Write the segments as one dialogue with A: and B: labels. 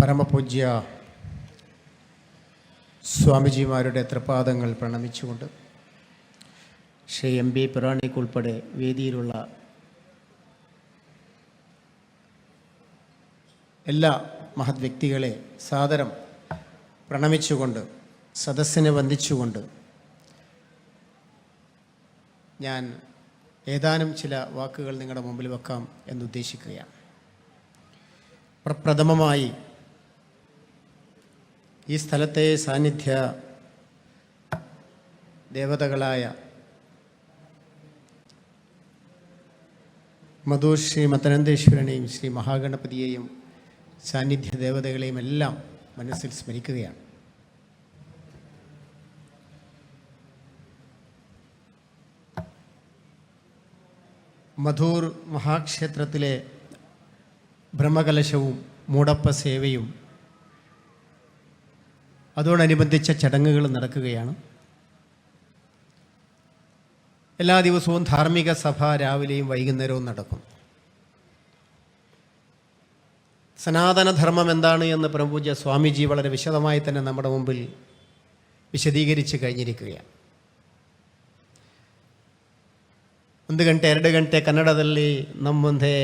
A: പരമപൂജ്യ സ്വാമിജിമാരുടെ തൃപാദങ്ങൾ പ്രണമിച്ചുകൊണ്ട് Shri MB പുരാണിക്കുൾപ്പെടെ വേദിയിലുള്ള എല്ലാ മഹത് വ്യക്തികളെ സാദരം പ്രണമിച്ചുകൊണ്ട് സദസ്സിനെ വന്ദിച്ചുകൊണ്ട് ഞാൻ ഏതാനും ചില വാക്കുകൾ നിങ്ങളുടെ മുമ്പിൽ വെക്കാം എന്നുദ്ദേശിക്കുകയാണ്. പ്രഥമമായി ഈ സ്ഥലത്തെ സാന്നിധ്യ ദേവതകളായ മധൂർ ശ്രീ മത്തനന്തേശ്വരനെയും ശ്രീ മഹാഗണപതിയെയും സാന്നിധ്യ ദേവതകളെയും എല്ലാം മനസ്സിൽ സ്മരിക്കുകയാണ്. മധൂർ മഹാക്ഷേത്രത്തിലെ ബ്രഹ്മകലശവും മൂടപ്പ സേവയും അതോടനുബന്ധിച്ച ചടങ്ങുകൾ നടക്കുകയാണ്. എല്ലാ ദിവസവും ധാർമ്മിക സഭ രാവിലെയും വൈകുന്നേരവും നടക്കും. സനാതനധർമ്മം എന്താണ് എന്ന് പ്രഭുപൂജ്യ സ്വാമിജി വളരെ വിശദമായി തന്നെ നമ്മുടെ മുമ്പിൽ ವಿಶದೀಕರಿಸಿ കഴിഞ്ഞിരിക്കുകയാണ്. 1 ಗಂಟೆ 2 ಗಂಟೆ ಕನ್ನಡದಲ್ಲಿ ನಮ್ಮ ಮುಂದೆ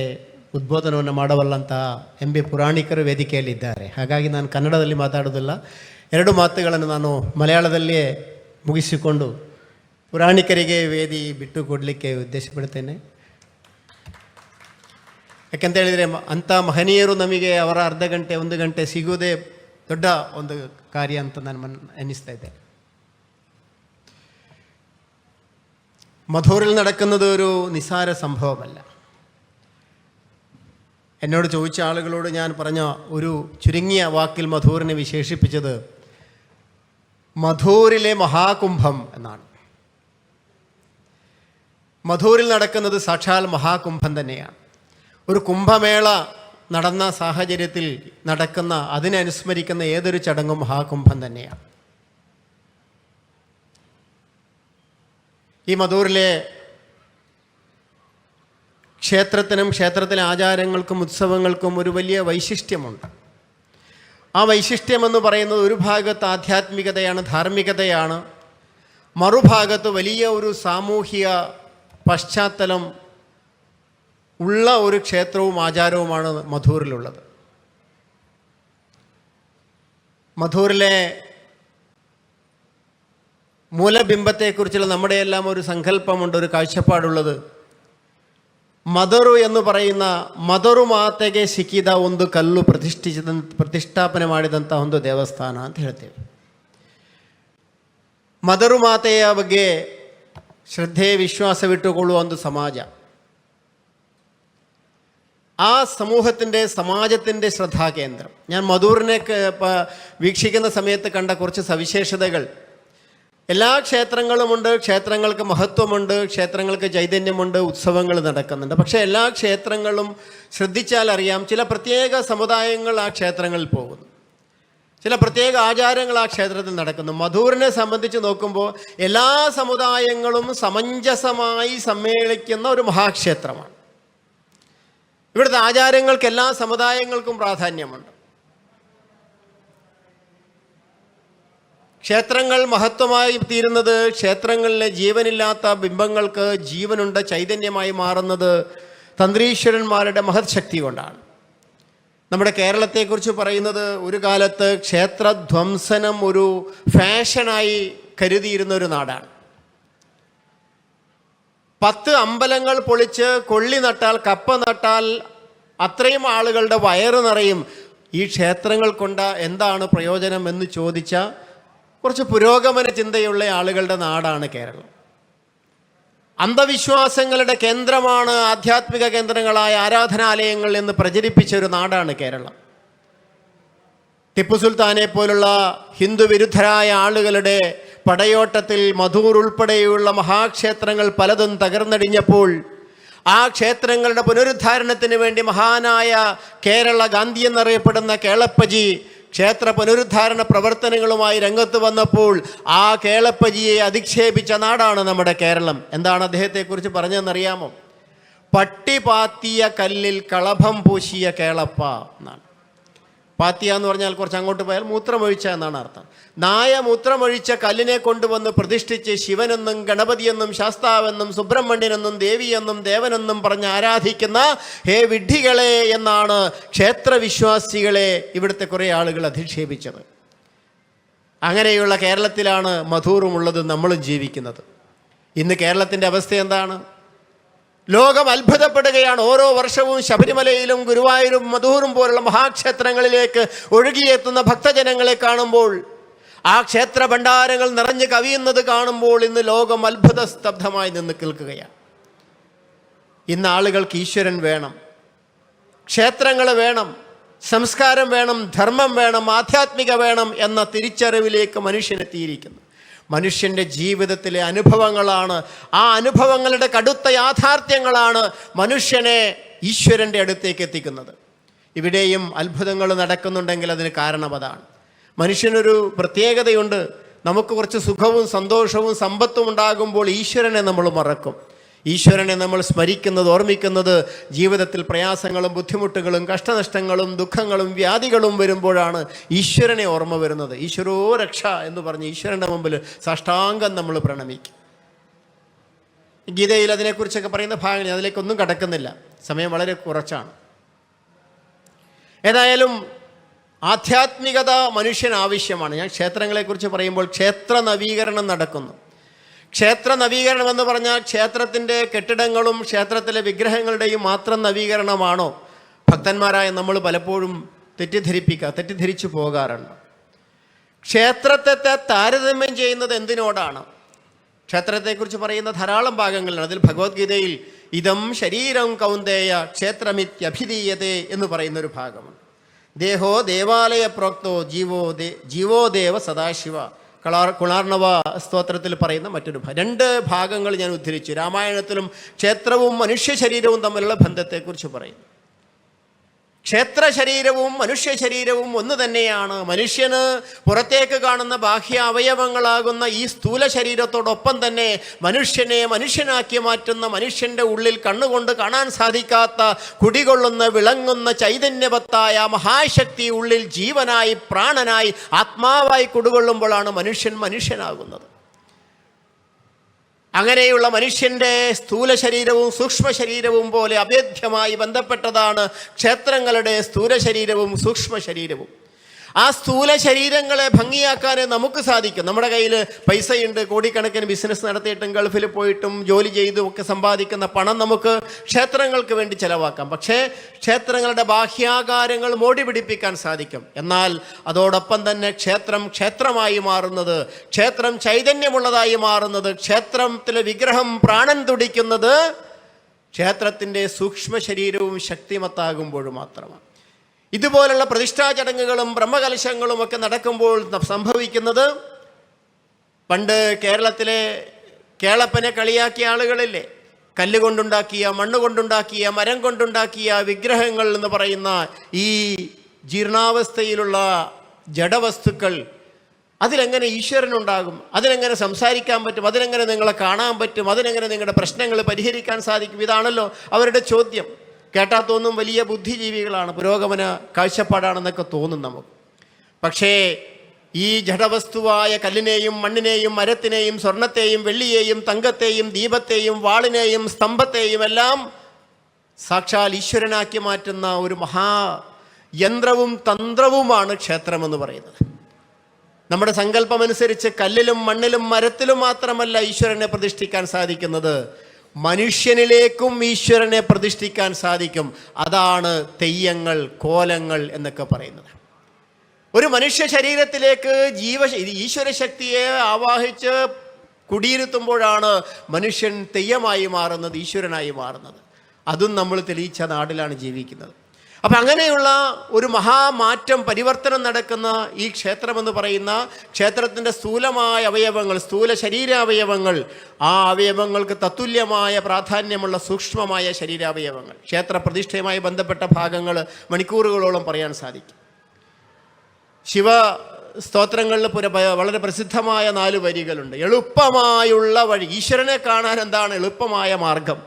A: ಉದ್ಬೋಧನವನ್ನು ಮಾಡಬಲ್ಲಂಥ MB ಪುರಾಣಿಕರು ವೇದಿಕೆಯಲ್ಲಿದ್ದಾರೆ. ಹಾಗಾಗಿ ನಾನು ಕನ್ನಡದಲ್ಲಿ ಮಾತಾಡೋದಿಲ್ಲ. 2 ಮಾತುಗಳನ್ನು ನಾನು ಮಲಯಾಳದಲ್ಲಿಯೇ ಮುಗಿಸಿಕೊಂಡು ಪುರಾಣಿಕರಿಗೆ ವೇದಿ ಬಿಟ್ಟು ಕೊಡಲಿಕ್ಕೆ ಉದ್ದೇಶಪಡ್ತೇನೆ. ಯಾಕೆಂತ ಹೇಳಿದರೆ ಅಂಥ ಮಹನೀಯರು ನಮಗೆ ಅವರ ಅರ್ಧ ಗಂಟೆ 1 ಗಂಟೆ ಸಿಗುವುದೇ ದೊಡ್ಡ ಒಂದು ಕಾರ್ಯ ಅಂತ ನಾನು ಅನ್ನಿಸ್ತಾ ಇದೆ. മധൂറിൽ നടക്കുന്നത് ഒരു നിസ്സാര സംഭവമല്ല. എന്നോട് ചോദിച്ച ആളുകളോട് ഞാൻ പറഞ്ഞ ഒരു ചുരുങ്ങിയ വാക്കിൽ മധൂറിനെ വിശേഷിപ്പിച്ചത് മധൂറിലെ മഹാകുംഭം എന്നാണ്. മധൂറിൽ നടക്കുന്നത് സാക്ഷാൽ മഹാകുംഭം തന്നെയാണ്. ഒരു കുംഭമേള നടന്ന സാഹചര്യത്തിൽ നടക്കുന്ന അതിനനുസ്മരിക്കുന്ന ഏതൊരു ചടങ്ങും മഹാകുംഭം തന്നെയാണ്. ഈ മധൂറിലെ ക്ഷേത്രത്തിനും ക്ഷേത്രത്തിലെ ആചാരങ്ങൾക്കും ഉത്സവങ്ങൾക്കും ഒരു വലിയ വൈശിഷ്ട്യമുണ്ട്. ആ വൈശിഷ്ട്യമെന്ന് പറയുന്നത് ഒരു ഭാഗത്ത് ആധ്യാത്മികതയാണ്, ധാർമ്മികതയാണ്, മറുഭാഗത്ത് വലിയ ഒരു സാമൂഹിക പശ്ചാത്തലം ഉള്ള ഒരു ക്ഷേത്രവും ആചാരവുമാണ് മധൂറിലുള്ളത്. മധൂറിലെ മൂലബിംബത്തെക്കുറിച്ചുള്ള നമ്മുടെ എല്ലാം ഒരു സങ്കല്പമുണ്ട്, ഒരു കാഴ്ചപ്പാടുള്ളത്. ಮದರು ಎಂದು പറയുന്ന ಮದರು ಮಾತೆಗೆ ಸಿಕ್ಕಿದ ಒಂದು ಕಲ್ಲು ಪ್ರತಿಷ್ಠಾಪನೆ ಮಾಡಿದಂಥ ಒಂದು ದೇವಸ್ಥಾನ ಅಂತ ಹೇಳ್ತೇವೆ. ಮದರು ಮಾತೆಯ ಬಗ್ಗೆ ಶ್ರದ್ಧೆ ವಿಶ್ವಾಸವಿಟ್ಟುಕೊಳ್ಳುವ ಒಂದು ಸಮಾಜ, ആ സമൂഹത്തിൻ്റെ സമാജത്തിൻ്റെ ശ്രദ്ധാകേന്ദ്രം. ഞാൻ മധൂറിനെ വീക്ഷിക്കുന്ന സമയത്ത് കണ്ട കുറച്ച് സവിശേഷതകൾ. എല്ലാ ക്ഷേത്രങ്ങളുമുണ്ട്, ക്ഷേത്രങ്ങൾക്ക് മഹത്വമുണ്ട്, ക്ഷേത്രങ്ങൾക്ക് ചൈതന്യമുണ്ട്, ഉത്സവങ്ങൾ നടക്കുന്നുണ്ട്. പക്ഷേ എല്ലാ ക്ഷേത്രങ്ങളും ശ്രദ്ധിച്ചാൽ അറിയാം, ചില പ്രത്യേക സമുദായങ്ങൾ ആ ക്ഷേത്രങ്ങളിൽ പോകുന്നു, ചില പ്രത്യേക ആചാരങ്ങൾ ആ ക്ഷേത്രത്തിൽ നടക്കുന്നു. മധൂറിനെ സംബന്ധിച്ച് നോക്കുമ്പോൾ എല്ലാ സമുദായങ്ങളും സമഞ്ജസമായി സമ്മേളിക്കുന്ന ഒരു മഹാക്ഷേത്രമാണ്. ഇവിടുത്തെ ആചാരങ്ങൾക്ക് എല്ലാ സമുദായങ്ങൾക്കും പ്രാധാന്യമുണ്ട്. ക്ഷേത്രങ്ങൾ മഹത്വമായി തീരുന്നത്, ക്ഷേത്രങ്ങളിലെ ജീവനില്ലാത്ത ബിംബങ്ങൾക്ക് ജീവനുണ്ട്, ചൈതന്യമായി മാറുന്നത് തന്ത്രീശ്വരന്മാരുടെ മഹത് ശക്തി കൊണ്ടാണ്. നമ്മുടെ കേരളത്തെക്കുറിച്ച് പറയുന്നത് ഒരു കാലത്ത് ക്ഷേത്രധ്വംസനം ഒരു ഫാഷനായി കരുതിയിരുന്ന ഒരു നാടാണ്. 10 അമ്പലങ്ങൾ പൊളിച്ച് കൊള്ളി നട്ടാൽ, കപ്പ നട്ടാൽ അത്രയും ആളുകളുടെ വയറ് നിറയും. ഈ ക്ഷേത്രങ്ങൾ കൊണ്ട് എന്താണ് പ്രയോജനം എന്ന് ചോദിച്ച കുറച്ച് പുരോഗമന ചിന്തയുള്ള ആളുകളുടെ നാടാണ് കേരളം. അന്ധവിശ്വാസങ്ങളുടെ കേന്ദ്രമാണ് ആധ്യാത്മിക കേന്ദ്രങ്ങളായ ആരാധനാലയങ്ങൾ എന്ന് പ്രചരിപ്പിച്ച ഒരു നാടാണ് കേരളം. ടിപ്പു സുൽത്താനെ പോലുള്ള ഹിന്ദു വിരുദ്ധരായ ആളുകളുടെ പടയോട്ടത്തിൽ മധൂർ ഉൾപ്പെടെയുള്ള മഹാക്ഷേത്രങ്ങൾ പലതും തകർന്നടിഞ്ഞപ്പോൾ ആ ക്ഷേത്രങ്ങളുടെ പുനരുദ്ധാരണത്തിന് വേണ്ടി മഹാനായ കേരള ഗാന്ധി എന്നറിയപ്പെടുന്ന കേളപ്പജി ക്ഷേത്ര പുനരുദ്ധാരണ പ്രവർത്തനങ്ങളുമായി രംഗത്ത് വന്നപ്പോൾ ആ കേളപ്പജിയെ അധിക്ഷേപിച്ച നാടാണ് നമ്മുടെ കേരളം. എന്താണ് അദ്ദേഹത്തെക്കുറിച്ച് പറഞ്ഞതെന്നറിയാമോ? പട്ടി പാത്തിയ കല്ലിൽ കളഭം പൂശിയ കേളപ്പ എന്നാണ്. പാത്തിയ എന്ന് പറഞ്ഞാൽ കുറച്ച് അങ്ങോട്ട് പോയാൽ മൂത്രമൊഴിച്ച എന്നാണ് അർത്ഥം. നായ മൂത്രമൊഴിച്ച കല്ലിനെ കൊണ്ടുവന്ന് പ്രതിഷ്ഠിച്ച് ശിവനെന്നും ഗണപതിയെന്നും ശാസ്താവെന്നും സുബ്രഹ്മണ്യനെന്നും ദേവിയെന്നും ദേവനെന്നും പറഞ്ഞ് ആരാധിക്കുന്ന ഹേ വിഡ്ഢികളെ എന്നാണ് ക്ഷേത്രവിശ്വാസികളെ ഇവിടുത്തെ കുറേ ആളുകൾ അധിക്ഷേപിച്ചത്. അങ്ങനെയുള്ള കേരളത്തിലാണ് മധൂറുമുള്ളത്, നമ്മളും ജീവിക്കുന്നത്. ഇന്ന് കേരളത്തിൻ്റെ അവസ്ഥ എന്താണ്? ലോകം അത്ഭുതപ്പെടുകയാണ്. ഓരോ വർഷവും ശബരിമലയിലും ഗുരുവായൂരും മധൂറും പോലുള്ള മഹാക്ഷേത്രങ്ങളിലേക്ക് ഒഴുകിയെത്തുന്ന ഭക്തജനങ്ങളെ കാണുമ്പോൾ, ആ ക്ഷേത്ര ഭണ്ഡാരങ്ങൾ നിറഞ്ഞു കവിയുന്നത് കാണുമ്പോൾ ഇന്ന് ലോകം അത്ഭുത സ്തബ്ധമായി നിന്ന് കേൾക്കുകയാണ്. ഇന്ന് ആളുകൾക്ക് ഈശ്വരൻ വേണം, ക്ഷേത്രങ്ങൾ വേണം, സംസ്കാരം വേണം, ധർമ്മം വേണം, ആധ്യാത്മിക വേണം എന്ന തിരിച്ചറിവിലേക്ക് മനുഷ്യനെത്തിയിരിക്കുന്നു. മനുഷ്യൻ്റെ ജീവിതത്തിലെ അനുഭവങ്ങളാണ്, ആ അനുഭവങ്ങളുടെ കടുത്ത യാഥാർത്ഥ്യങ്ങളാണ് മനുഷ്യനെ ഈശ്വരൻ്റെ അടുത്തേക്ക് എത്തിക്കുന്നത്. ഇവിടെയും അത്ഭുതങ്ങൾ നടക്കുന്നുണ്ടെങ്കിൽ അതിന് കാരണം അതാണ്. മനുഷ്യനൊരു പ്രത്യേകതയുണ്ട്. നമുക്ക് കുറച്ച് സുഖവും സന്തോഷവും സമ്പത്തും ഉണ്ടാകുമ്പോൾ ഈശ്വരനെ നമ്മൾ മറക്കും. ഈശ്വരനെ നമ്മൾ സ്മരിക്കുന്നത്, ഓർമ്മിക്കുന്നത് ജീവിതത്തിൽ പ്രയാസങ്ങളും ബുദ്ധിമുട്ടുകളും കഷ്ടനഷ്ടങ്ങളും ദുഃഖങ്ങളും വ്യാധികളും വരുമ്പോഴാണ് ഈശ്വരനെ ഓർമ്മ വരുന്നത്. ഈശ്വരോ രക്ഷ എന്ന് പറഞ്ഞ് ഈശ്വരൻ്റെ മുമ്പിൽ സാഷ്ടാംഗം നമ്മൾ പ്രണമിക്കും. ഗീതയിൽ അതിനെക്കുറിച്ചൊക്കെ പറയുന്ന ഭാഗങ്ങൾ, അതിലേക്കൊന്നും കടക്കുന്നില്ല, സമയം വളരെ കുറച്ചാണ്. ഏതായാലും ആധ്യാത്മികത മനുഷ്യന് ആവശ്യമാണ്. ഞാൻ ക്ഷേത്രങ്ങളെക്കുറിച്ച് പറയുമ്പോൾ ക്ഷേത്ര നവീകരണം നടക്കുന്നു. ക്ഷേത്ര നവീകരണം എന്ന് പറഞ്ഞാൽ ക്ഷേത്രത്തിൻ്റെ കെട്ടിടങ്ങളും ക്ഷേത്രത്തിലെ വിഗ്രഹങ്ങളുടെയും മാത്രം നവീകരണമാണോ? ഭക്തന്മാരായ നമ്മൾ പലപ്പോഴും തെറ്റിദ്ധരിച്ചു പോകാറുണ്ട്. ക്ഷേത്രത്തെ താരതമ്യം ചെയ്യുന്നത് എന്തിനോടാണ്? ക്ഷേത്രത്തെക്കുറിച്ച് പറയുന്ന ധാരാളം ഭാഗങ്ങളിലാണ്. അതിൽ ഭഗവത്ഗീതയിൽ ഇതം ശരീരം കൗന്ദേയ ക്ഷേത്രമിത്യഭിധീയതേ എന്ന് പറയുന്നൊരു ഭാഗമാണ്. ദേഹോ ദേവാലയ പ്രോക്തോ ജീവോ ദേവ സദാശിവ, കുളാർണവ സ്തോത്രത്തിൽ പറയുന്ന മറ്റൊരു രണ്ട് ഭാഗങ്ങൾ ഞാൻ ഉദ്ധരിച്ചു. രാമായണത്തിലും ക്ഷേത്രവും മനുഷ്യ ശരീരവും തമ്മിലുള്ള ബന്ധത്തെക്കുറിച്ച് പറയുന്നു. ക്ഷേത്ര ശരീരവും മനുഷ്യ ശരീരവും ഒന്ന് തന്നെയാണ്. മനുഷ്യന് പുറത്തേക്ക് കാണുന്ന ബാഹ്യ അവയവങ്ങളാകുന്ന ഈ സ്ഥൂല ശരീരത്തോടൊപ്പം തന്നെ മനുഷ്യനെ മനുഷ്യനാക്കി മാറ്റുന്ന, മനുഷ്യൻ്റെ ഉള്ളിൽ കണ്ണുകൊണ്ട് കാണാൻ സാധിക്കാത്ത കുടികൊള്ളുന്ന വിളങ്ങുന്ന ചൈതന്യവത്തായ മഹാശക്തി ഉള്ളിൽ ജീവനായി പ്രാണനായി ആത്മാവായി കുടികൊള്ളുമ്പോഴാണ് മനുഷ്യൻ മനുഷ്യനാകുന്നത്. അങ്ങനെയുള്ള മനുഷ്യൻ്റെ സ്ഥൂല ശരീരവും സൂക്ഷ്മ ശരീരവും പോലെ അഭേദ്യമായി ബന്ധപ്പെട്ടതാണ് ക്ഷേത്രങ്ങളുടെ സ്ഥൂല ശരീരവും സൂക്ഷ്മ ശരീരവും. ആ സ്ഥൂല ശരീരങ്ങളെ ഭംഗിയാക്കാൻ നമുക്ക് സാധിക്കും. നമ്മുടെ കയ്യിൽ പൈസയുണ്ട്, കോടിക്കണക്കിന് ബിസിനസ് നടത്തിയിട്ടും ഗൾഫിൽ പോയിട്ടും ജോലി ചെയ്തും ഒക്കെ സമ്പാദിക്കുന്ന പണം നമുക്ക് ക്ഷേത്രങ്ങൾക്ക് വേണ്ടി ചെലവാക്കാം. പക്ഷേ ക്ഷേത്രങ്ങളുടെ ബാഹ്യാകാരങ്ങൾ മോടി പിടിപ്പിക്കാൻ സാധിക്കും. എന്നാൽ അതോടൊപ്പം തന്നെ ക്ഷേത്രം ക്ഷേത്രമായി മാറുന്നത്, ക്ഷേത്രം ചൈതന്യമുള്ളതായി മാറുന്നത്, ക്ഷേത്രത്തിലെ വിഗ്രഹം പ്രാണൻ തുടിക്കുന്നത് ക്ഷേത്രത്തിൻ്റെ സൂക്ഷ്മ ശരീരവും ശക്തിമത്താകുമ്പോൾ മാത്രമാണ്. ഇതുപോലുള്ള പ്രതിഷ്ഠാ ചടങ്ങുകളും ബ്രഹ്മകലശങ്ങളും ഒക്കെ നടക്കുമ്പോൾ സംഭവിക്കുന്നത്, പണ്ട് കേരളത്തിലെ കേളപ്പനെ കളിയാക്കിയ ആളുകളില്ലേ, കല്ലുകൊണ്ടുണ്ടാക്കിയ, മണ്ണ് കൊണ്ടുണ്ടാക്കിയ, മരം കൊണ്ടുണ്ടാക്കിയ വിഗ്രഹങ്ങൾ എന്ന് പറയുന്ന ഈ ജീർണാവസ്ഥയിലുള്ള ജഡവസ്തുക്കൾ, അതിലെങ്ങനെ ഈശ്വരനുണ്ടാകും? അതിനെങ്ങനെ സംസാരിക്കാൻ പറ്റും? അതിനെങ്ങനെ നിങ്ങളെ കാണാൻ പറ്റും? അതിനെങ്ങനെ നിങ്ങളുടെ പ്രശ്നങ്ങൾ പരിഹരിക്കാൻ സാധിക്കും? ഇതാണല്ലോ അവരുടെ ചോദ്യം. കേട്ടാൽ തോന്നും വലിയ ബുദ്ധിജീവികളാണ്, പുരോഗമന കാഴ്ചപ്പാടാണെന്നൊക്കെ തോന്നും നമുക്ക്. പക്ഷേ ഈ ജഡവസ്തുവായ കല്ലിനെയും മണ്ണിനെയും മരത്തിനെയും സ്വർണത്തെയും വെള്ളിയെയും തങ്കത്തെയും ദീപത്തെയും വാളിനെയും സ്തംഭത്തെയും എല്ലാം സാക്ഷാൽ ഈശ്വരനാക്കി മാറ്റുന്ന ഒരു മഹായന്ത്രവും തന്ത്രവുമാണ് ക്ഷേത്രമെന്ന് പറയുന്നത്. നമ്മുടെ സങ്കല്പമനുസരിച്ച് കല്ലിലും മണ്ണിലും മരത്തിലും മാത്രമല്ല ഈശ്വരനെ പ്രതിഷ്ഠിക്കാൻ സാധിക്കുന്നത്, മനുഷ്യനിലേക്കും ഈശ്വരനെ പ്രതിഷ്ഠിക്കാൻ സാധിക്കും. അതാണ് തെയ്യങ്ങൾ, കോലങ്ങൾ എന്നൊക്കെ പറയുന്നത്. ഒരു മനുഷ്യ ശരീരത്തിലേക്ക് ഈശ്വരശക്തിയെ ആവാഹിച്ച് കുടിയിരുത്തുമ്പോഴാണ് മനുഷ്യൻ തെയ്യമായി മാറുന്നത്, ഈശ്വരനായി മാറുന്നത്. അതും നമ്മൾ തെളിയിച്ച നാട്ടിലാണ് ജീവിക്കുന്നത്. അപ്പം അങ്ങനെയുള്ള ഒരു മഹാമാറ്റം, പരിവർത്തനം നടക്കുന്ന ഈ ക്ഷേത്രമെന്ന് പറയുന്ന ക്ഷേത്രത്തിൻ്റെ സ്ഥൂലമായ അവയവങ്ങൾ, സ്ഥൂല ശരീരാവയവങ്ങൾ, ആ അവയവങ്ങൾക്ക് തത്തുല്യമായ പ്രാധാന്യമുള്ള സൂക്ഷ്മമായ ശരീരാവയവങ്ങൾ, ക്ഷേത്ര പ്രതിഷ്ഠയുമായി ബന്ധപ്പെട്ട ഭാഗങ്ങൾ മണിക്കൂറുകളോളം പറയാൻ സാധിക്കും. ശിവ സ്തോത്രങ്ങളിൽ വളരെ പ്രസിദ്ധമായ 4 വരികളുണ്ട്. എളുപ്പമായുള്ള വഴി. ഈശ്വരനെ കാണാൻ എന്താണ് എളുപ്പമായ മാർഗം?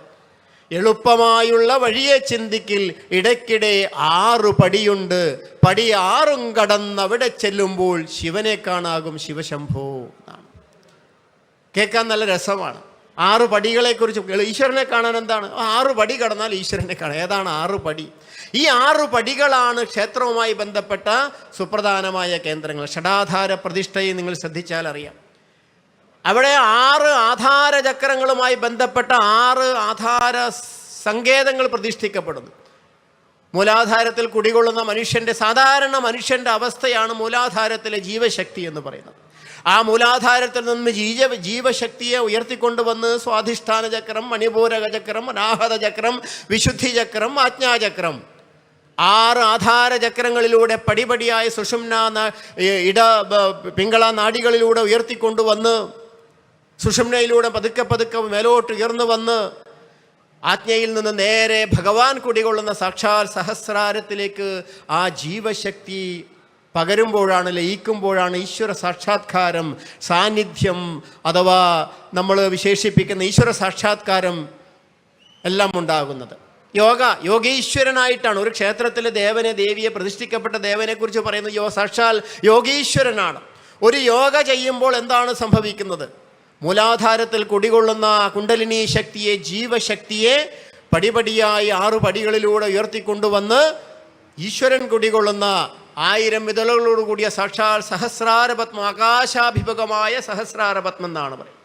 A: എളുപ്പമായുള്ള വഴിയെ ചിന്തിക്കിൽ ഇടയ്ക്കിടെ 6 പടിയുണ്ട്, പടി 6 കടന്നവിടെ ചെല്ലുമ്പോൾ ശിവനെ കാണാകും ശിവശംഭോ എന്നാണ്. കേൾക്കാൻ നല്ല രസമാണ്. 6 പടികളെക്കുറിച്ച് ഈശ്വരനെ കാണാൻ എന്താണ്? 6 പടി കടന്നാൽ ഈശ്വരനെ കാണാം. ഏതാണ് 6 പടി? ഈ 6 പടികളാണ് ക്ഷേത്രവുമായി ബന്ധപ്പെട്ട സുപ്രധാനമായ കേന്ദ്രങ്ങൾ. ഷഡാധാര പ്രതിഷ്ഠയെ നിങ്ങൾ ശ്രദ്ധിച്ചാൽ അറിയാം. അവിടെ 6 ആധാരചക്രങ്ങളുമായി ബന്ധപ്പെട്ട 6 ആധാര സങ്കേതങ്ങൾ പ്രതിഷ്ഠിക്കപ്പെടുന്നു. മൂലാധാരത്തിൽ കുടികൊള്ളുന്ന സാധാരണ മനുഷ്യൻ്റെ അവസ്ഥയാണ് മൂലാധാരത്തിലെ ജീവശക്തി എന്ന് പറയുന്നത്. ആ മൂലാധാരത്തിൽ നിന്ന് ജീവശക്തിയെ ഉയർത്തിക്കൊണ്ടുവന്ന് സ്വാധിഷ്ഠാന ചക്രം, മണിപൂരക ചക്രം, അനാഹത ചക്രം, വിശുദ്ധി ചക്രം, ആജ്ഞാചക്രം, 6 ആധാര ചക്രങ്ങളിലൂടെ പടിപടിയായ സുഷുമ്ന പിംഗള നാഡികളിലൂടെ ഉയർത്തിക്കൊണ്ടുവന്ന് സുഷുമ്നയിലൂടെ പതുക്കെ പതുക്കെ മേലോട്ട് ഉയർന്നു വന്ന് ആജ്ഞയിൽ നിന്ന് നേരെ ഭഗവാൻ കുടികൊള്ളുന്ന സാക്ഷാൽ സഹസ്രാരത്തിലേക്ക് ആ ജീവശക്തി പകരുമ്പോഴാണ്, ലയിക്കുമ്പോഴാണ് ഈശ്വര സാക്ഷാത്കാരം, സാന്നിധ്യം അഥവാ നമ്മൾ വിശേഷിപ്പിക്കുന്ന ഈശ്വര സാക്ഷാത്കാരം എല്ലാം ഉണ്ടാകുന്നത്. യോഗീശ്വരനായിട്ടാണ് ഒരു ക്ഷേത്രത്തിലെ ദേവിയെ പ്രതിഷ്ഠിക്കപ്പെട്ട ദേവനെക്കുറിച്ച് പറയുന്നത്. സാക്ഷാൽ യോഗീശ്വരനാണ്. ഒരു യോഗ ചെയ്യുമ്പോൾ എന്താണ് സംഭവിക്കുന്നത്? മൂലാധാരത്തിൽ കുടികൊള്ളുന്ന കുണ്ടലിനി ശക്തിയെ, ജീവശക്തിയെ പടിപടിയായി 6 പടികളിലൂടെ ഉയർത്തിക്കൊണ്ടുവന്ന് ഈശ്വരൻ കുടികൊള്ളുന്ന 1000 ഇതളുകളോടുകൂടിയ സാക്ഷാൽ സഹസ്രാരപത്മം, ആകാശാഭിമുഖമായ സഹസ്രാരപത്മം എന്നാണ് പറയുന്നത്.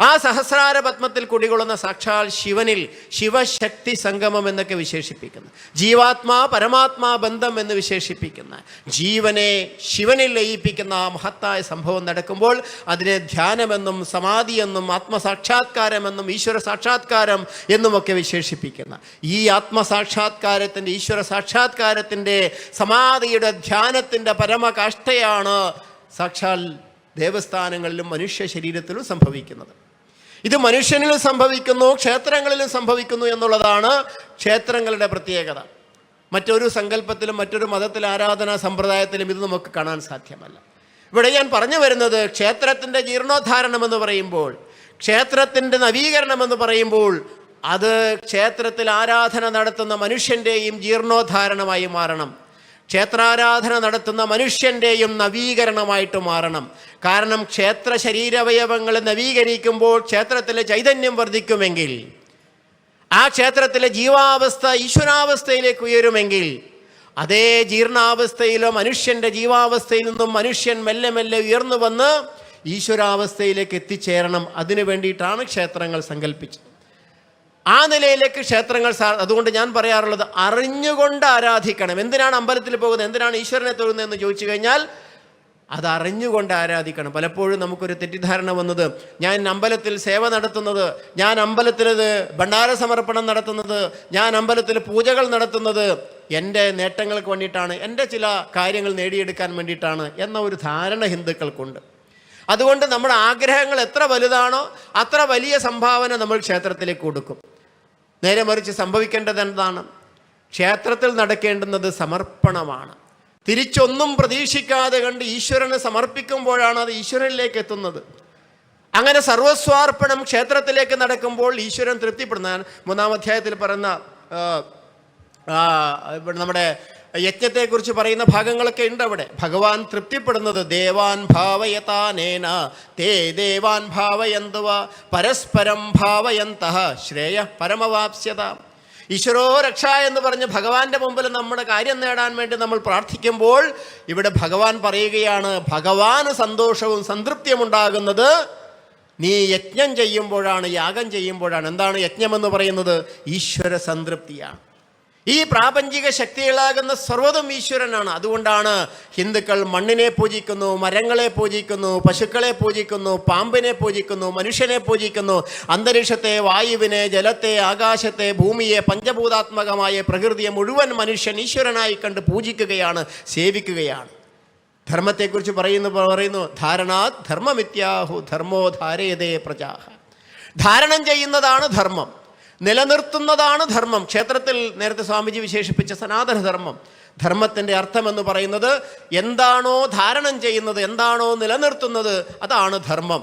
A: ആ സഹസ്രാരപത്മത്തിൽ കുടികൊള്ളുന്ന സാക്ഷാൽ ശിവനിൽ ശിവശക്തി സംഗമം എന്നൊക്കെ വിശേഷിപ്പിക്കുന്നു. ജീവാത്മാ പരമാത്മാ ബന്ധം എന്ന് വിശേഷിപ്പിക്കുന്ന, ജീവനെ ശിവനിൽ ലയിപ്പിക്കുന്ന ആ മഹത്തായ സംഭവം നടക്കുമ്പോൾ അതിനെ ധ്യാനമെന്നും സമാധിയെന്നും ആത്മസാക്ഷാത്കാരമെന്നും ഈശ്വര സാക്ഷാത്കാരം എന്നുമൊക്കെ വിശേഷിപ്പിക്കുന്ന ഈ ആത്മസാക്ഷാത്കാരത്തിൻ്റെ, ഈശ്വര സാക്ഷാത്കാരത്തിൻ്റെ, സമാധിയുടെ ധ്യാനത്തിൻ്റെ പരമകാഷ്ഠയാണ് സാക്ഷാൽ ദേവസ്ഥാനങ്ങളിലും മനുഷ്യ ശരീരത്തിലും സംഭവിക്കുന്നത്. ഇത് മനുഷ്യനിലും സംഭവിക്കുന്നു, ക്ഷേത്രങ്ങളിലും സംഭവിക്കുന്നു എന്നുള്ളതാണ് ക്ഷേത്രങ്ങളുടെ പ്രത്യേകത. മറ്റൊരു സങ്കല്പത്തിലും മറ്റൊരു മതത്തിലെ ആരാധനാ സമ്പ്രദായത്തിലും ഇത് നമുക്ക് കാണാൻ സാധ്യമല്ല. ഇവിടെ ഞാൻ പറഞ്ഞു വരുന്നത് ക്ഷേത്രത്തിൻ്റെ ജീർണോദ്ധാരണം എന്ന് പറയുമ്പോൾ, ക്ഷേത്രത്തിൻ്റെ നവീകരണം എന്ന് പറയുമ്പോൾ അത് ക്ഷേത്രത്തിൽ ആരാധന നടത്തുന്ന മനുഷ്യൻ്റെയും ജീർണോദ്ധാരണമായി മാറണം. ക്ഷേത്രാരാധന നടത്തുന്ന മനുഷ്യൻ്റെയും നവീകരണമായിട്ട് മാറണം. കാരണം ക്ഷേത്ര ശരീരവയവങ്ങൾ നവീകരിക്കുമ്പോൾ ക്ഷേത്രത്തിലെ ചൈതന്യം വർദ്ധിക്കുമെങ്കിൽ, ആ ക്ഷേത്രത്തിലെ ജീവാവസ്ഥ ഈശ്വരാവസ്ഥയിലേക്ക് ഉയരുമെങ്കിൽ, അതേ ജീർണാവസ്ഥയിലോ മനുഷ്യൻ്റെ ജീവാവസ്ഥയിൽ നിന്നും മനുഷ്യൻ മെല്ലെ മെല്ലെ ഉയർന്നു വന്ന് ഈശ്വരാവസ്ഥയിലേക്ക് എത്തിച്ചേരണം. അതിനു വേണ്ടിയിട്ടാണ് ക്ഷേത്രങ്ങൾ സങ്കല്പിച്ചത്. ആ നിലയിലേക്ക് ക്ഷേത്രങ്ങൾ അതുകൊണ്ട് ഞാൻ പറയാറുള്ളത് അറിഞ്ഞുകൊണ്ട് ആരാധിക്കണം. എന്തിനാണ് അമ്പലത്തിൽ പോകുന്നത്, എന്തിനാണ് ഈശ്വരനെ തൊഴുന്നതെന്ന് ചോദിച്ചു കഴിഞ്ഞാൽ അത് അറിഞ്ഞുകൊണ്ട് ആരാധിക്കണം. പലപ്പോഴും നമുക്കൊരു തെറ്റിദ്ധാരണ വന്നത്, ഞാൻ അമ്പലത്തിൽ സേവ നടത്തുന്നത്, ഞാൻ അമ്പലത്തിൽ ഭണ്ഡാര സമർപ്പണം നടത്തുന്നത്, ഞാൻ അമ്പലത്തിൽ പൂജകൾ നടത്തുന്നത് എൻ്റെ നേട്ടങ്ങൾക്ക് വേണ്ടിയിട്ടാണ്, എൻ്റെ ചില കാര്യങ്ങൾ നേടിയെടുക്കാൻ വേണ്ടിയിട്ടാണ് എന്ന ഒരു ധാരണ ഹിന്ദുക്കൾക്കുണ്ട്. അതുകൊണ്ട് നമ്മുടെ ആഗ്രഹങ്ങൾ എത്ര വലുതാണോ അത്ര വലിയ സംഭാവന നമ്മൾ ക്ഷേത്രത്തിലേക്ക് കൊടുക്കും. നേരെ മറിച്ച് സംഭവിക്കേണ്ടത് എന്താണ്? ക്ഷേത്രത്തിൽ നടക്കേണ്ടുന്നത് സമർപ്പണമാണ്. തിരിച്ചൊന്നും പ്രതീക്ഷിക്കാതെ കണ്ട് ഈശ്വരന് സമർപ്പിക്കുമ്പോഴാണ് അത് ഈശ്വരനിലേക്ക് എത്തുന്നത്. അങ്ങനെ സർവസ്വാർപ്പണം ക്ഷേത്രത്തിലേക്ക് നടക്കുമ്പോൾ ഈശ്വരൻ തൃപ്തിപ്പെടുന്ന 3-ാം അധ്യായത്തിൽ പറയുന്ന നമ്മുടെ യജ്ഞത്തെക്കുറിച്ച് പറയുന്ന ഭാഗങ്ങളൊക്കെ ഉണ്ട്. അവിടെ ഭഗവാൻ തൃപ്തിപ്പെടുന്നത് ദേവാൻ ഭാവയതാനേന തേ ദേവാൻ ഭാവയന്തുവ പരസ്പരം ഭാവയന്തഃ ശ്രേയ പരമവാപ്സ്യത. ഈശ്വരോ രക്ഷ എന്ന് പറഞ്ഞ് ഭഗവാന്റെ മുമ്പിൽ നമ്മുടെ കാര്യം നേടാൻ വേണ്ടി നമ്മൾ പ്രാർത്ഥിക്കുമ്പോൾ ഇവിടെ ഭഗവാൻ പറയുകയാണ്, ഭഗവാന് സന്തോഷവും സംതൃപ്തിയും ഉണ്ടാകുന്നത് നീ യജ്ഞം ചെയ്യുമ്പോഴാണ്, യാഗം ചെയ്യുമ്പോഴാണ്. എന്താണ് യജ്ഞമെന്ന് പറയുന്നത്? ഈശ്വര സംതൃപ്തിയാണ്. ഈ പ്രാപഞ്ചിക ശക്തികളാകുന്ന സർവ്വതും ഈശ്വരനാണ്. അതുകൊണ്ടാണ് ഹിന്ദുക്കൾ മണ്ണിനെ പൂജിക്കുന്നു, മരങ്ങളെ പൂജിക്കുന്നു, പശുക്കളെ പൂജിക്കുന്നു, പാമ്പിനെ പൂജിക്കുന്നു, മനുഷ്യനെ പൂജിക്കുന്നു, അന്തരീക്ഷത്തെ, വായുവിനെ, ജലത്തെ, ആകാശത്തെ, ഭൂമിയെ, പഞ്ചഭൂതാത്മകമായ പ്രകൃതിയെ മുഴുവൻ മനുഷ്യൻ ഈശ്വരനായി കണ്ട് പൂജിക്കുകയാണ്, സേവിക്കുകയാണ്. ധർമ്മത്തെക്കുറിച്ച് പറയുന്നു ധാരണാത് ധർമ്മമിത്യാഹു ധർമ്മോ ധാരയതേ പ്രജാഹ. ധാരണം ചെയ്യുന്നതാണ് ധർമ്മം, നിലനിർത്തുന്നതാണ് ധർമ്മം. ക്ഷേത്രത്തിൽ നേരത്തെ സ്വാമിജി വിശേഷിപ്പിച്ച സനാതനധർമ്മം, ധർമ്മത്തിൻ്റെ അർത്ഥമെന്ന് പറയുന്നത് എന്താണോ ധാരണം ചെയ്യുന്നത്, എന്താണോ നിലനിർത്തുന്നത്, അതാണ് ധർമ്മം.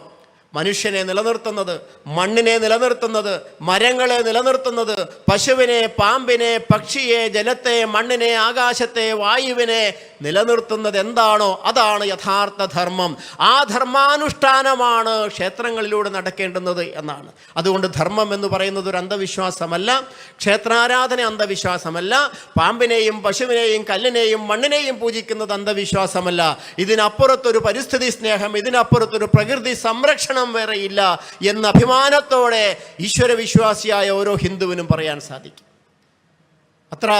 A: മനുഷ്യനെ നിലനിർത്തുന്നത്, മണ്ണിനെ നിലനിർത്തുന്നത്, മരങ്ങളെ നിലനിർത്തുന്നത്, പശുവിനെ, പാമ്പിനെ, പക്ഷിയെ, ജലത്തെ, മണ്ണിനെ, ആകാശത്തെ, വായുവിനെ നിലനിർത്തുന്നത് എന്താണോ അതാണ് യഥാർത്ഥ ധർമ്മം. ആ ധർമാനുഷ്ഠാനമാണ് ക്ഷേത്രങ്ങളിലൂടെ നടക്കേണ്ടുന്നത് എന്നാണ്. അതുകൊണ്ട് ധർമ്മം എന്ന് പറയുന്നത് ഒരു അന്ധവിശ്വാസമല്ല, ക്ഷേത്രാരാധന അന്ധവിശ്വാസമല്ല, പാമ്പിനെയും പശുവിനെയും കല്ലിനെയും മണ്ണിനെയും പൂജിക്കുന്നത് അന്ധവിശ്വാസമല്ല. ഇതിനപ്പുറത്തൊരു പരിസ്ഥിതി സ്നേഹം, ഇതിനപ്പുറത്തൊരു പ്രകൃതി സംരക്ഷണം വേറെയില്ല എന്ന അഭിമാനത്തോടെ ഈശ്വരവിശ്വാസിയായ ഓരോ ഹിന്ദുവിനും പറയാൻ സാധിക്കും. അത്ര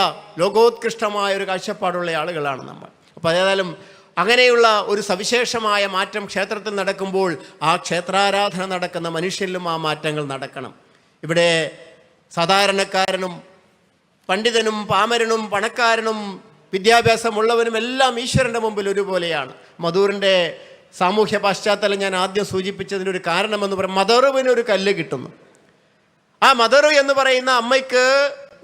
A: ലോകോത്കൃഷ്ടമായ ഒരു കാഴ്ചപ്പാടുള്ള ആളുകളാണ് നമ്മൾ. അപ്പോൾ ഏതായാലും അങ്ങനെയുള്ള ഒരു സവിശേഷമായ മാറ്റം ക്ഷേത്രത്തിൽ നടക്കുമ്പോൾ ആ ക്ഷേത്രാരാധന നടക്കുന്ന മനുഷ്യരിലും ആ മാറ്റങ്ങൾ നടക്കണം. ഇവിടെ സാധാരണക്കാരനും പണ്ഡിതനും പാമരനും പണക്കാരനും വിദ്യാഭ്യാസമുള്ളവനും എല്ലാം ഈശ്വരൻ്റെ മുമ്പിൽ ഒരുപോലെയാണ്. മധൂറിൻ്റെ സാമൂഹ്യ പശ്ചാത്തലം ഞാൻ ആദ്യം സൂചിപ്പിച്ചതിൻ്റെ ഒരു കാരണമെന്ന് പറയും, മദറുവിനൊരു കല്ല് കിട്ടുന്നു. ആ മദറു എന്ന് പറയുന്ന അമ്മയ്ക്ക്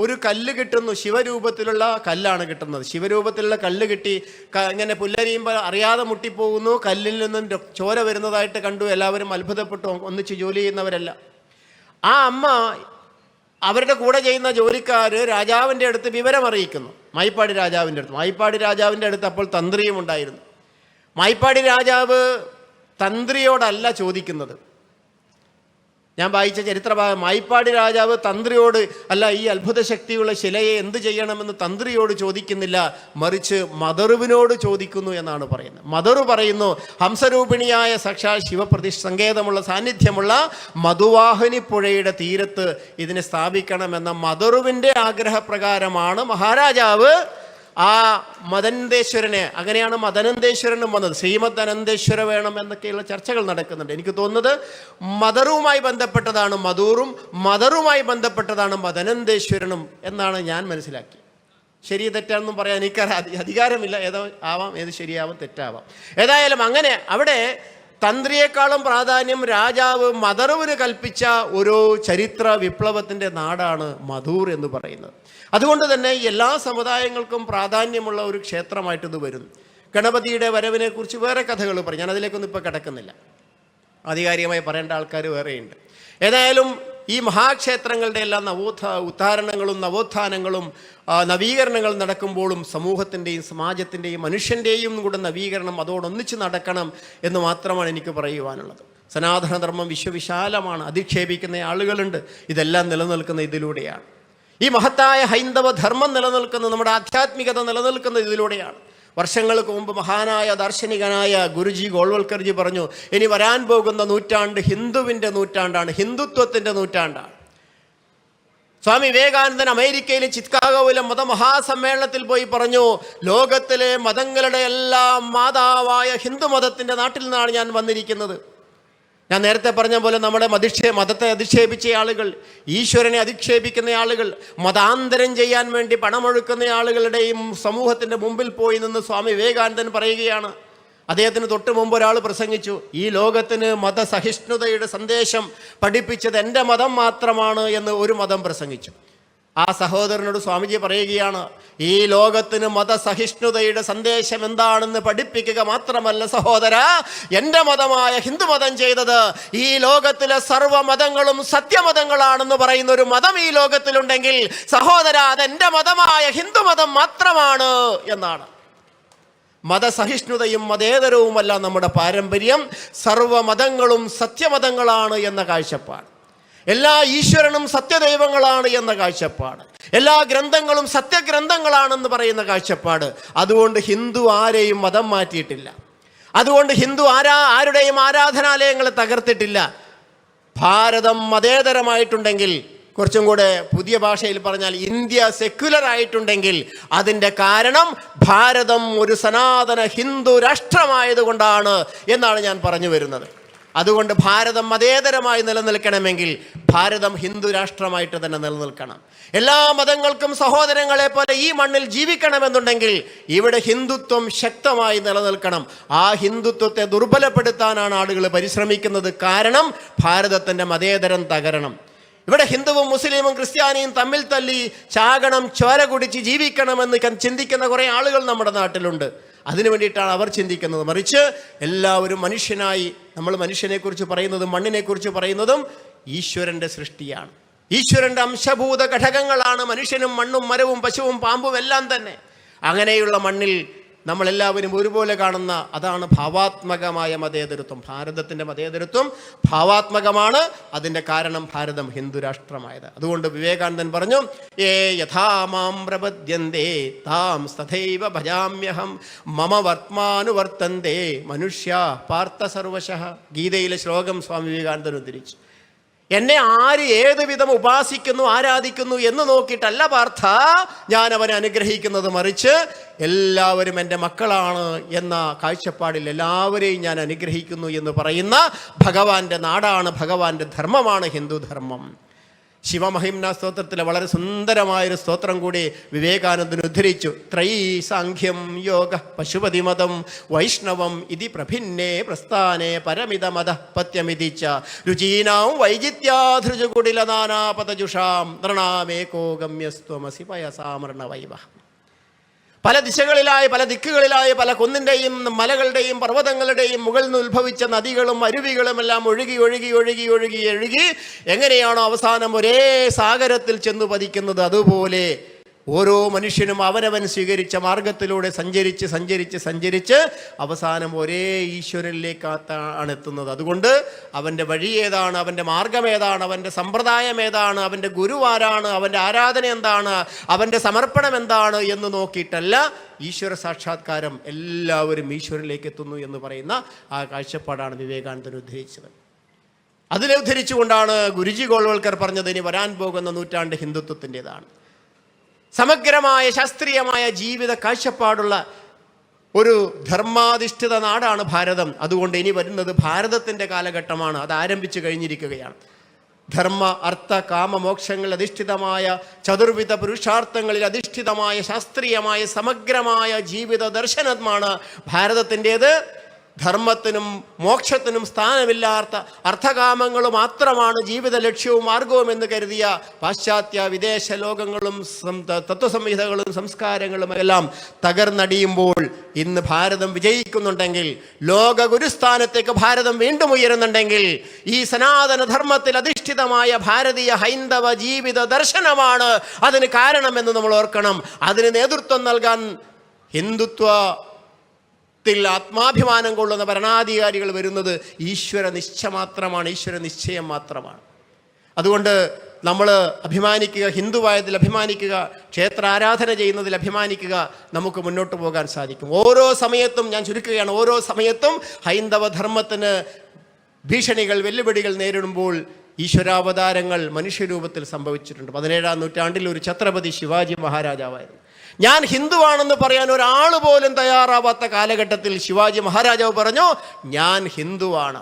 A: ഒരു കല്ല് കിട്ടുന്നു, ശിവരൂപത്തിലുള്ള കല്ലാണ് കിട്ടുന്നത്. ശിവരൂപത്തിലുള്ള കല്ല് കിട്ടി, ഇങ്ങനെ പുല്ലരിയുമ്പോൾ അറിയാതെ മുട്ടിപ്പോകുന്നു, കല്ലിൽ നിന്നും ചോര വരുന്നതായിട്ട് കണ്ടു. എല്ലാവരും അത്ഭുതപ്പെട്ടു, ഒന്നിച്ച് ജോലി ചെയ്യുന്നവരല്ല. ആ അമ്മ അവരുടെ കൂടെ ചെയ്യുന്ന ജോലിക്കാർ രാജാവിൻ്റെ അടുത്ത് വിവരം അറിയിക്കുന്നു, മായിപ്പാടി രാജാവിൻ്റെ അടുത്ത്. മായിപ്പാടി രാജാവിൻ്റെ അടുത്ത് അപ്പോൾ തന്ത്രിയും ഉണ്ടായിരുന്നു. മായിപ്പാടി രാജാവ് തന്ത്രിയോടല്ല ചോദിക്കുന്നത്. ഞാൻ വായിച്ച ചരിത്രഭാഗം, മായിപ്പാടി രാജാവ് തന്ത്രിയോട് അല്ല ഈ അത്ഭുത ശക്തിയുള്ള ശിലയെ എന്ത് ചെയ്യണമെന്ന് തന്ത്രിയോട് ചോദിക്കുന്നില്ല, മറിച്ച് മദറുവിനോട് ചോദിക്കുന്നു എന്നാണ് പറയുന്നത്. മദറു പറയുന്നു, ഹംസരൂപിണിയായ സാക്ഷാൽ സങ്കേതമുള്ള സാന്നിധ്യമുള്ള മധുവാഹിനി പുഴയുടെ തീരത്ത് ഇതിനെ സ്ഥാപിക്കണമെന്ന മദറുവിൻ്റെ ആഗ്രഹപ്രകാരമാണ് മഹാരാജാവ് ആ മദനന്തേശ്വരനെ, അങ്ങനെയാണ് മദനന്തേശ്വരനും വന്നത്. ശ്രീമദ് അനന്തേശ്വര വേണം എന്നൊക്കെയുള്ള ചർച്ചകൾ നടക്കുന്നുണ്ട്. എനിക്ക് തോന്നുന്നത് മദറുമായി ബന്ധപ്പെട്ടതാണ് മധൂറും, മദറുമായി ബന്ധപ്പെട്ടതാണ് മദനന്തേശ്വരനും എന്നാണ് ഞാൻ മനസ്സിലാക്കിയത്. ശരി തെറ്റാണെന്നും പറയാൻ എനിക്ക് അധികാരമില്ല. ഏതോ ആവാം, ഏത് ശരിയാവാം തെറ്റാവാം. ഏതായാലും അങ്ങനെ അവിടെ തന്ത്രിയേക്കാളും പ്രാധാന്യം രാജാവ് മദറുവിന് കൽപ്പിച്ച ഒരു ചരിത്ര വിപ്ലവത്തിൻ്റെ നാടാണ് മധൂർ എന്ന് പറയുന്നത്. അതുകൊണ്ട് തന്നെ എല്ലാ സമുദായങ്ങൾക്കും പ്രാധാന്യമുള്ള ഒരു ക്ഷേത്രമായിട്ട് ഇത് വരുന്നു. ഗണപതിയുടെ വരവിനെ കുറിച്ച് വേറെ കഥകൾ പറയും, ഞാൻ അതിലേക്കൊന്നും ഇപ്പോൾ കിടക്കുന്നില്ല, ആധികാരികമായി പറയേണ്ട ആൾക്കാർ വേറെയുണ്ട്. ഏതായാലും ഈ മഹാക്ഷേത്രങ്ങളുടെ എല്ലാ ഉദ്ധാരണങ്ങളും നവോത്ഥാനങ്ങളും നവീകരണങ്ങൾ നടക്കുമ്പോഴും സമൂഹത്തിൻ്റെയും സമാജത്തിൻ്റെയും മനുഷ്യൻ്റെയും കൂടെ നവീകരണം അതോടൊന്നിച്ച് നടക്കണം എന്ന് മാത്രമാണ് എനിക്ക് പറയുവാനുള്ളത്. സനാതനധർമ്മം വിശ്വവിശാലമാണ്, അധിക്ഷേപിക്കുന്ന ആളുകളുണ്ട്. ഇതെല്ലാം നിലനിൽക്കുന്ന ഇതിലൂടെയാണ്. ഈ മഹത്തായ ഹൈന്ദവ ധർമ്മം നിലനിൽക്കുന്നത്, നമ്മുടെ ആധ്യാത്മികത നിലനിൽക്കുന്നത് ഇതിലൂടെയാണ്. വർഷങ്ങൾക്ക് മുമ്പ് മഹാനായ ദാർശനികനായ ഗുരുജി ഗോൾവൽക്കർജി പറഞ്ഞു, ഇനി വരാൻ പോകുന്ന നൂറ്റാണ്ട് ഹിന്ദുവിൻ്റെ നൂറ്റാണ്ടാണ്, ഹിന്ദുത്വത്തിൻ്റെ നൂറ്റാണ്ടാണ്. സ്വാമി വിവേകാനന്ദൻ അമേരിക്കയിലെ ചിക്കാഗോയിലെ മതമഹാസമ്മേളനത്തിൽ പോയി പറഞ്ഞു, ലോകത്തിലെ മതങ്ങളുടെ എല്ലാം മാതാവായ ഹിന്ദു മതത്തിൻ്റെ നാട്ടിൽ നിന്നാണ് ഞാൻ വന്നിരിക്കുന്നത്. ഞാൻ നേരത്തെ പറഞ്ഞ പോലെ നമ്മുടെ മതത്തെ അധിക്ഷേപിച്ച ആളുകൾ, ഈശ്വരനെ അധിക്ഷേപിക്കുന്ന ആളുകൾ, മതാന്തരം ചെയ്യാൻ വേണ്ടി പണമൊഴുക്കുന്ന ആളുകളുടെയും സമൂഹത്തിൻ്റെ മുമ്പിൽ പോയി നിന്ന് സ്വാമി വിവേകാനന്ദൻ പറയുകയാണ്. അദ്ദേഹത്തിന് തൊട്ട് മുമ്പ് ഒരാൾ പ്രസംഗിച്ചു, ഈ ലോകത്തിന് മതസഹിഷ്ണുതയുടെ സന്ദേശം പഠിപ്പിച്ചത് എൻ്റെ മതം മാത്രമാണ് എന്ന് ഒരു മതം പ്രസംഗിച്ചു. ആ സഹോദരനോട് സ്വാമിജി പറയുകയാണ്, ഈ ലോകത്തിന് മതസഹിഷ്ണുതയുടെ സന്ദേശം എന്താണെന്ന് പഠിപ്പിക്കുക മാത്രമല്ല സഹോദര, എൻ്റെ മതമായ ഹിന്ദുമതം ചെയ്തത് ഈ ലോകത്തിലെ സർവ്വമതങ്ങളും സത്യമതങ്ങളാണെന്ന് പറയുന്ന ഒരു മതം ഈ ലോകത്തിലുണ്ടെങ്കിൽ സഹോദര, അതെൻ്റെ മതമായ ഹിന്ദുമതം മാത്രമാണ് എന്നാണ്. മതസഹിഷ്ണുതയും മതേതരവുമല്ല നമ്മുടെ പാരമ്പര്യം, സർവ്വമതങ്ങളും സത്യമതങ്ങളാണ് എന്ന കാഴ്ചപ്പാട്, എല്ലാ ഈശ്വരനും സത്യദൈവങ്ങളാണ് എന്ന കാഴ്ചപ്പാട്, എല്ലാ ഗ്രന്ഥങ്ങളും സത്യഗ്രന്ഥങ്ങളാണെന്ന് പറയുന്ന കാഴ്ചപ്പാട്. അതുകൊണ്ട് ഹിന്ദു ആരെയും മതം മാറ്റിയിട്ടില്ല. അതുകൊണ്ട് ഹിന്ദു ആരുടെയും ആരാധനാലയങ്ങളെ തകർത്തിട്ടില്ല. ഭാരതം മതേതരമായിട്ടുണ്ടെങ്കിൽ, കുറച്ചും കൂടെ പുതിയ ഭാഷയിൽ പറഞ്ഞാൽ ഇന്ത്യ സെക്യുലർ ആയിട്ടുണ്ടെങ്കിൽ അതിൻ്റെ കാരണം ഭാരതം ഒരു സനാതന ഹിന്ദു രാഷ്ട്രമായതുകൊണ്ടാണ് എന്നാണ് ഞാൻ പറഞ്ഞു വരുന്നത്. അതുകൊണ്ട് ഭാരതം മതേതരമായി നിലനിൽക്കണമെങ്കിൽ ഭാരതം ഹിന്ദു രാഷ്ട്രമായിട്ട് തന്നെ നിലനിൽക്കണം. എല്ലാ മതങ്ങൾക്കും സഹോദരങ്ങളെ പോലെ ഈ മണ്ണിൽ ജീവിക്കണമെന്നുണ്ടെങ്കിൽ ഇവിടെ ഹിന്ദുത്വം ശക്തമായി നിലനിൽക്കണം. ആ ഹിന്ദുത്വത്തെ ദുർബലപ്പെടുത്താനാണ് ആളുകൾ പരിശ്രമിക്കുന്നത്. കാരണം ഭാരതത്തിൻ്റെ മതേതരം തകരണം. ഇവിടെ ഹിന്ദുവും മുസ്ലിമും ക്രിസ്ത്യാനിയും തമ്മിൽ തല്ലി ചാകണം, ചോര കുടിച്ച് ജീവിക്കണമെന്ന് ചിന്തിക്കുന്ന കുറേ ആളുകൾ നമ്മുടെ നാട്ടിലുണ്ട്. അതിനു വേണ്ടിയിട്ടാണ് അവർ ചിന്തിക്കുന്നത്. മറിച്ച് എല്ലാവരും മനുഷ്യനായി, നമ്മൾ മനുഷ്യനെക്കുറിച്ച് പറയുന്നതും മണ്ണിനെക്കുറിച്ച് പറയുന്നതും ഈശ്വരൻ്റെ സൃഷ്ടിയാണ്. ഈശ്വരൻ്റെ അംശഭൂത ഘടകങ്ങളാണ് മനുഷ്യനും മണ്ണും മരവും പശുവും പാമ്പും എല്ലാം തന്നെ. അങ്ങനെയുള്ള മണ്ണിൽ നമ്മളെല്ലാവരും ഒരുപോലെ കാണുന്ന അതാണ് ഭാവാത്മകമായ മതേതരത്വം. ഭാരതത്തിൻ്റെ മതേതരത്വം ഭാവാത്മകമാണ്. അതിൻ്റെ കാരണം ഭാരതം ഹിന്ദു രാഷ്ട്രമായത്. അതുകൊണ്ട് വിവേകാനന്ദൻ പറഞ്ഞു, ഏ യഥാ മാം പ്രപദ്യന്തേ താം തഥൈവ ഭജാമ്യഹം മമ വർത്തമാനുവർത്തന്തേ മനുഷ്യ പാർത്ഥ സർവശഃ. ഗീതയിലെ ശ്ലോകം സ്വാമി വിവേകാനന്ദൻ ഉദ്ധരിച്ചു. എന്നെ ആര് ഏത് വിധം ഉപാസിക്കുന്നു ആരാധിക്കുന്നു എന്ന് നോക്കിയിട്ടല്ല പാർത്ഥ ഞാൻ അവനെ അനുഗ്രഹിക്കുന്നത്, മറിച്ച് എല്ലാവരും എൻ്റെ മക്കളാണ് എന്ന കാഴ്ചപ്പാടിൽ എല്ലാവരെയും ഞാൻ അനുഗ്രഹിക്കുന്നു എന്ന് പറയുന്ന ഭഗവാന്റെ നാടാണ്, ഭഗവാന്റെ ധർമ്മമാണ് ഹിന്ദുധർമ്മം. ശിവമഹിംന സ്തോത്രത്തിലെ വളരെ സുന്ദരമായൊരു സ്തോത്രം കൂടി വിവേകാനന്ദൻ ഉദ്ധരിച്ചു. ത്രൈ സാഖ്യം യോഗ പശുപതിമതം വൈഷ്ണവം ഇതി പ്രഭിന്നേ പ്രസ്ഥാനേ പരമിതമത പത്യമിതിച്ച രുചീനാം വൈജിത്യാധൃജുകുടില നാനാപതജുഷാം നൃണാമേകോ ഗമ്യസ്ത്വമസി പയസാമൃണവൈവ. പല ദിശകളിലായി, പല ദിക്കുകളിലായി, പല കുന്നിൻ്റെയും മലകളുടെയും പർവ്വതങ്ങളുടെയും മുകളിൽ നിന്ന് ഉത്ഭവിച്ച നദികളും അരുവികളും എല്ലാം ഒഴുകി ഒഴുകി ഒഴുകി ഒഴുകി ഒഴുകി എങ്ങനെയാണോ അവസാനം ഒരേ സാഗരത്തിൽ ചെന്നു പതിക്കുന്നത്, അതുപോലെ ഓരോ മനുഷ്യനും അവനവൻ സ്വീകരിച്ച മാർഗത്തിലൂടെ സഞ്ചരിച്ച് സഞ്ചരിച്ച് സഞ്ചരിച്ച് അവസാനം ഒരേ ഈശ്വരനിലേക്കാണ് എത്തുന്നത്. അതുകൊണ്ട് അവൻ്റെ വഴി ഏതാണ്, അവൻ്റെ മാർഗം ഏതാണ്, അവൻ്റെ സമ്പ്രദായം ഏതാണ്, അവൻ്റെ ഗുരുവാരാണ്, അവൻ്റെ ആരാധന എന്താണ്, അവൻ്റെ സമർപ്പണം എന്താണ് എന്ന് നോക്കിയിട്ടല്ല ഈശ്വര സാക്ഷാത്കാരം. എല്ലാവരും ഈശ്വരനിലേക്ക് എത്തുന്നു എന്ന് പറയുന്ന ആ കാഴ്ചപ്പാടാണ് വിവേകാനന്ദൻ ഉദ്ധരിച്ചത്. അതിനെ ഉദ്ധരിച്ചുകൊണ്ടാണ് ഗുരുജി ഗോൾവൽക്കർ പറഞ്ഞത്, ഇനി വരാൻ പോകുന്ന നൂറ്റാണ്ട് ഹിന്ദുത്വത്തിൻ്റെതാണ്. സമഗ്രമായ ശാസ്ത്രീയമായ ജീവിത കാഴ്ചപ്പാടുള്ള ഒരു ധർമാധിഷ്ഠിത നാടാണ് ഭാരതം. അതുകൊണ്ട് ഇനി വരുന്നത് ഭാരതത്തിൻ്റെ കാലഘട്ടമാണ്. അത് ആരംഭിച്ചു കഴിഞ്ഞിരിക്കുകയാണ്. ധർമ്മ അർത്ഥ കാമ മോക്ഷങ്ങളിൽ അധിഷ്ഠിതമായ ചതുർവിധ പുരുഷാർത്ഥങ്ങളിൽ അധിഷ്ഠിതമായ ശാസ്ത്രീയമായ സമഗ്രമായ ജീവിത ദർശനമാണ് ഭാരതത്തിൻ്റേത്. ധർമ്മത്തിനും മോക്ഷത്തിനും സ്ഥാനമില്ലാത്ത അർത്ഥകാമങ്ങൾ മാത്രമാണ് ജീവിത ലക്ഷ്യവും മാർഗവും എന്ന് കരുതിയ പാശ്ചാത്യ വിദേശ ലോകങ്ങളും തത്വസംഹിതകളും സംസ്കാരങ്ങളും എല്ലാം തകർന്നടിയുമ്പോൾ ഇന്ന് ഭാരതം വിജയിക്കുന്നുണ്ടെങ്കിൽ, ലോക ഗുരുസ്ഥാനത്തേക്ക് ഭാരതം വീണ്ടും ഉയരുന്നുണ്ടെങ്കിൽ, ഈ സനാതന ധർമ്മത്തിൽ അധിഷ്ഠിതമായ ഭാരതീയ ഹൈന്ദവ ജീവിത ദർശനമാണ് അതിന് കാരണമെന്ന് നമ്മൾ ഓർക്കണം. അതിന് നേതൃത്വം നൽകാൻ ഹിന്ദുത്വ ആത്മാഭിമാനം കൊള്ളുന്ന ഭരണാധികാരികൾ വരുന്നത് ഈശ്വര നിശ്ചയ മാത്രമാണ്, ഈശ്വര നിശ്ചയം മാത്രമാണ്. അതുകൊണ്ട് നമ്മൾ അഭിമാനിക്കുക, ഹിന്ദുവായതിൽ അഭിമാനിക്കുക, ക്ഷേത്ര ആരാധന ചെയ്യുന്നതിൽ അഭിമാനിക്കുക. നമുക്ക് മുന്നോട്ട് പോകാൻ സാധിക്കും. ഓരോ സമയത്തും, ഞാൻ ചുരുക്കുകയാണ്, ഓരോ സമയത്തും ഹൈന്ദവ ധർമ്മത്തിന് ഭീഷണികൾ, വെല്ലുവിളികൾ നേരിടുമ്പോൾ ഈശ്വരാവതാരങ്ങൾ മനുഷ്യരൂപത്തിൽ സംഭവിച്ചിട്ടുണ്ട്. 17-ാം നൂറ്റാണ്ടിൽ ഒരു ഛത്രപതി ശിവാജി മഹാരാജാവായിരുന്നു. ഞാൻ ഹിന്ദുവാണെന്ന് പറയാൻ ഒരാൾ പോലും തയ്യാറാവാത്ത കാലഘട്ടത്തിൽ ശിവാജി മഹാരാജാവ് പറഞ്ഞു, ഞാൻ ഹിന്ദുവാണ്,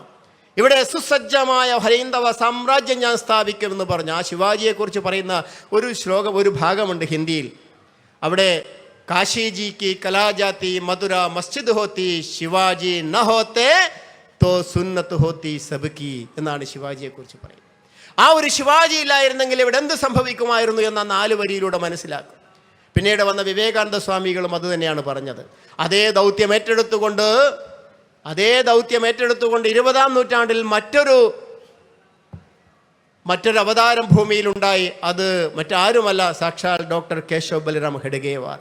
A: ഇവിടെ സുസജ്ജമായ ഹൈന്ദവ സാമ്രാജ്യം ഞാൻ സ്ഥാപിക്കുമെന്ന് പറഞ്ഞു. ആ ശിവാജിയെക്കുറിച്ച് പറയുന്ന ഒരു ശ്ലോകം, ഒരു ഭാഗമുണ്ട് ഹിന്ദിയിൽ. അവിടെ കാശിജി കി കലാജാതി മധുര മസ്ജിദ് ഹോത്തി ശിവാജി ന ഹോത്തെ തോ സുന്നത്ത് ഹോത്തി സബ്കി എന്നാണ് ശിവാജിയെക്കുറിച്ച് പറയുന്നത്. ആ ഒരു ശിവാജി ഇല്ലായിരുന്നെങ്കിൽ ഇവിടെ എന്ത് സംഭവിക്കുമായിരുന്നു എന്ന 4 വരിയിലൂടെ മനസ്സിലാക്കും. പിന്നീട് വന്ന വിവേകാനന്ദ സ്വാമികളും അത് തന്നെയാണ് പറഞ്ഞത്. അതേ ദൗത്യം ഏറ്റെടുത്തുകൊണ്ട് 20-ാം നൂറ്റാണ്ടിൽ മറ്റൊരു അവതാരം ഭൂമിയിലുണ്ടായി. അത് മറ്റാരുമല്ല, സാക്ഷാൽ ഡോക്ടർ കേശവ് ബലിറാം ഹെഡ്ഗേവാർ.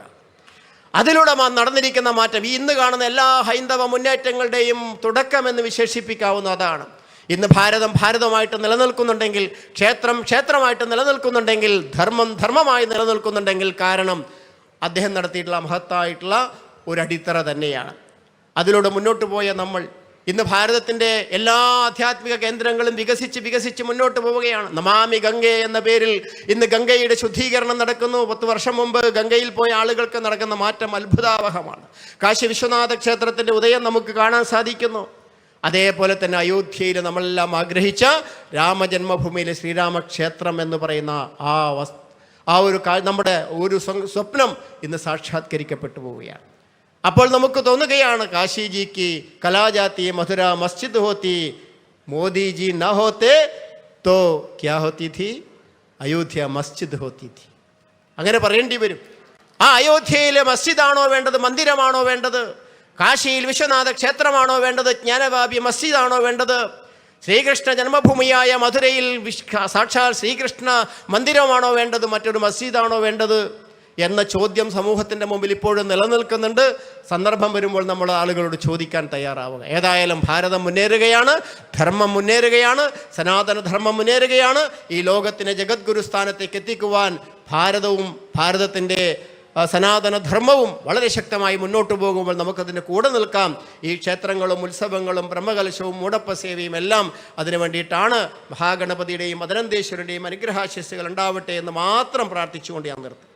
A: അതിലൂടെ നടന്നിരിക്കുന്ന മാറ്റം ഈ ഇന്ന് കാണുന്ന എല്ലാ ഹൈന്ദവ മുന്നേറ്റങ്ങളുടെയും തുടക്കമെന്ന് വിശേഷിപ്പിക്കാവുന്ന അതാണ്. ഇന്ന് ഭാരതം ഭാരതമായിട്ട് നിലനിൽക്കുന്നുണ്ടെങ്കിൽ, ക്ഷേത്രം ക്ഷേത്രമായിട്ട് നിലനിൽക്കുന്നുണ്ടെങ്കിൽ, ധർമ്മം ധർമ്മമായി നിലനിൽക്കുന്നുണ്ടെങ്കിൽ കാരണം അദ്ദേഹം നടത്തിയിട്ടുള്ള മഹത്തായിട്ടുള്ള ഒരു അടിത്തറ തന്നെയാണ്. അതിലൂടെ മുന്നോട്ട് പോയ നമ്മൾ ഇന്ന് ഭാരതത്തിൻ്റെ എല്ലാ ആധ്യാത്മിക കേന്ദ്രങ്ങളും വികസിച്ച് മുന്നോട്ട് പോവുകയാണ്. നമാമി ഗംഗെ എന്ന പേരിൽ ഇന്ന് ഗംഗയുടെ ശുദ്ധീകരണം നടക്കുന്നു. 10 വർഷം മുമ്പ് ഗംഗയിൽ പോയ ആളുകൾക്ക് നടക്കുന്ന മാറ്റം അത്ഭുതാവഹമാണ്. കാശി വിശ്വനാഥ ക്ഷേത്രത്തിൻ്റെ ഉദയം നമുക്ക് കാണാൻ സാധിക്കുന്നു. അതേപോലെ തന്നെ അയോധ്യയിൽ നമ്മളെല്ലാം ആഗ്രഹിച്ച രാമജന്മഭൂമിയിലെ ശ്രീരാമക്ഷേത്രം എന്ന് പറയുന്ന നമ്മുടെ ഒരു സ്വപ്നം ഇന്ന് സാക്ഷാത്കരിക്കപ്പെട്ടു പോവുകയാണ്. അപ്പോൾ നമുക്ക് തോന്നുകയാണ്, കാശിജിക്ക് കലാജാതി മധുര മസ്ജിദ് ഹോത്തി, മോദിജി ന ഹോത്തെ തോ ക്യാ ഹോത്തി ഥി, അയോധ്യ മസ്ജിദ് ഹോത്തി ഥി. അങ്ങനെ പറയേണ്ടി വരും. ആ അയോധ്യയിലെ മസ്ജിദാണോ വേണ്ടത്, മന്ദിരമാണോ വേണ്ടത്, കാശിയിൽ വിശ്വനാഥ ക്ഷേത്രമാണോ വേണ്ടത്? ജ്ഞാനവാപി മസ്ജിദാണോ വേണ്ടത്? ശ്രീകൃഷ്ണ ജന്മഭൂമിയായ മധുരയിൽ സാക്ഷാൽ ശ്രീകൃഷ്ണ മന്ദിരമാണോ വേണ്ടത്? മറ്റൊരു മസ്ജിദാണോ വേണ്ടത് എന്ന ചോദ്യം സമൂഹത്തിൻ്റെ മുമ്പിൽ ഇപ്പോഴും നിലനിൽക്കുന്നുണ്ട്. സന്ദർഭം വരുമ്പോൾ നമ്മൾ ആളുകളോട് ചോദിക്കാൻ തയ്യാറാവുക. ഏതായാലും ഭാരതം മുന്നേറുകയാണ്, ധർമ്മം മുന്നേറുകയാണ്, സനാതനധർമ്മം മുന്നേറുകയാണ്. ഈ ലോകത്തിനെ ജഗദ്ഗുരു സ്ഥാനത്തേക്ക് എത്തിക്കുവാൻ ഭാരതവും ഭാരതത്തിൻ്റെ സനാതനധർമ്മവും വളരെ ശക്തമായി മുന്നോട്ട് പോകുമ്പോൾ നമുക്കതിൻ്റെ കൂടെ നിൽക്കാം. ഈ ക്ഷേത്രങ്ങളും ഉത്സവങ്ങളും ബ്രഹ്മകലശവും മൂടപ്പസേവയും എല്ലാം അതിനു വേണ്ടിയിട്ടാണ്. മഹാഗണപതിയുടെയും മദനന്തേശ്വരൻ്റെയും അനുഗ്രഹാശിസ്സുകൾ ഉണ്ടാവട്ടെ എന്ന് മാത്രം പ്രാർത്ഥിച്ചുകൊണ്ട് ഞാൻ നിർത്തും.